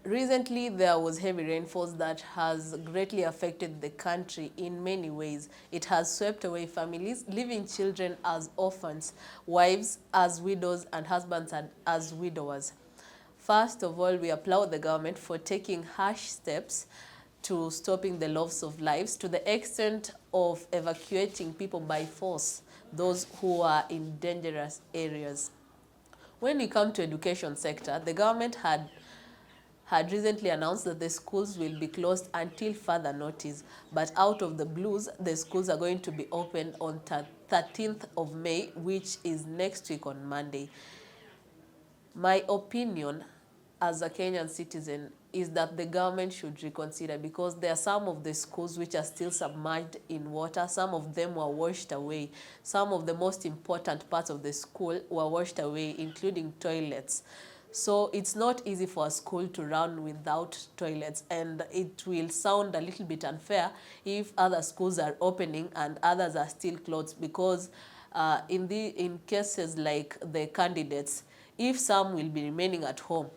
Recently, there was heavy rainfall that has greatly affected the country in many ways. It has swept away families, leaving children as orphans, wives as widows, and husbands as widowers. First of all, we applaud the government for taking harsh steps to stopping the loss of lives to the extent of evacuating people by force, those who are in dangerous areas. When you come to education sector, the government had recently announced that the schools will be closed until further notice. But out of the blues, the schools are going to be opened on 13th of May, which is next week on Monday. My opinion as a Kenyan citizen is that the government should reconsider, because there are some of the schools which are still submerged in water. Some of them were washed away. Some of the most important parts of the school were washed away, including toilets. So it's not easy for a school to run without toilets, and it will sound a little bit unfair if other schools are opening and others are still closed, because in cases like the candidates, if some will be remaining at home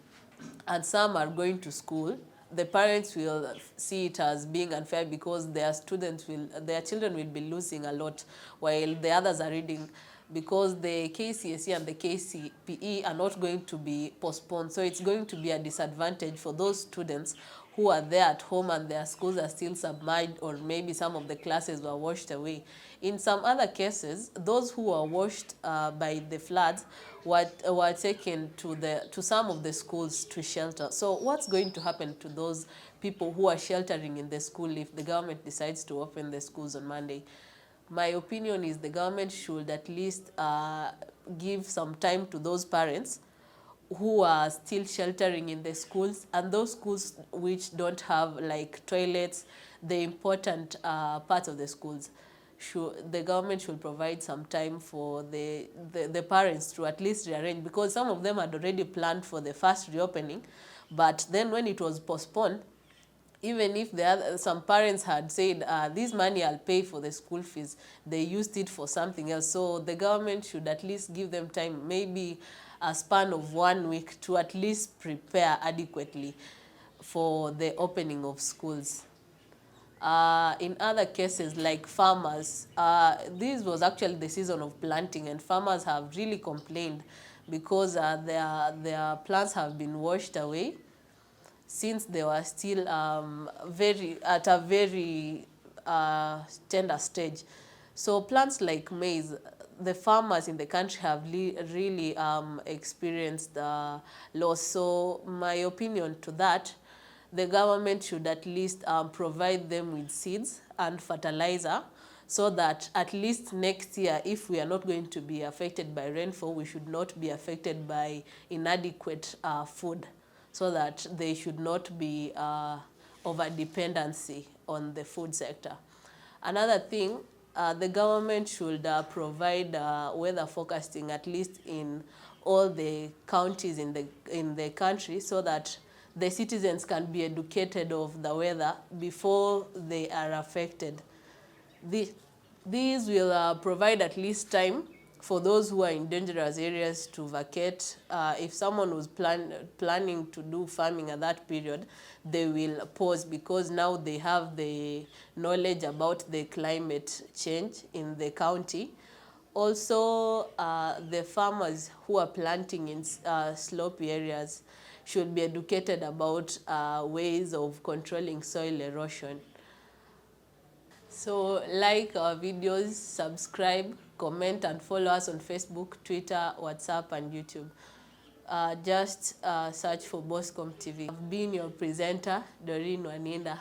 and some are going to school, the parents will see it as being unfair, because their children will be losing a lot while the others are reading, because the KCSE and the KCPE are not going to be postponed. So it's going to be a disadvantage for those students who are there at home and their schools are still submerged, or maybe some of the classes were washed away. In some other cases, those who were washed by the floods were taken to some of the schools to shelter. So what's going to happen to those people who are sheltering in the school if the government decides to open the schools on Monday? My opinion is the government should at least give some time to those parents who are still sheltering in the schools, and those schools which don't have like toilets, the important parts of the schools. The government should provide some time for the parents to at least rearrange, because some of them had already planned for the first reopening, but then when it was postponed, even if some parents had said, this money I'll pay for the school fees, they used it for something else. So the government should at least give them time, maybe a span of 1 week, to at least prepare adequately for the opening of schools. In other cases, like farmers, this was actually the season of planting, and farmers have really complained because their plants have been washed away since they were still at a very tender stage. So plants like maize, the farmers in the country have really experienced loss. So my opinion to that, the government should at least provide them with seeds and fertilizer, so that at least next year, if we are not going to be affected by rainfall, we should not be affected by inadequate food, so that they should not be over dependency on the food sector. Another thing, the government should provide weather forecasting, at least in all the counties in the country, so that the citizens can be educated of the weather before they are affected. These will provide at least time for those who are in dangerous areas to vacate. If someone was planning to do farming at that period, they will pause, because now they have the knowledge about the climate change in the county. Also, the farmers who are planting in slopey areas should be educated about ways of controlling soil erosion. So like our videos, subscribe, comment, and follow us on Facebook, Twitter, WhatsApp, and YouTube. Just search for Boscom TV. I've been your presenter, Dorine Waninda.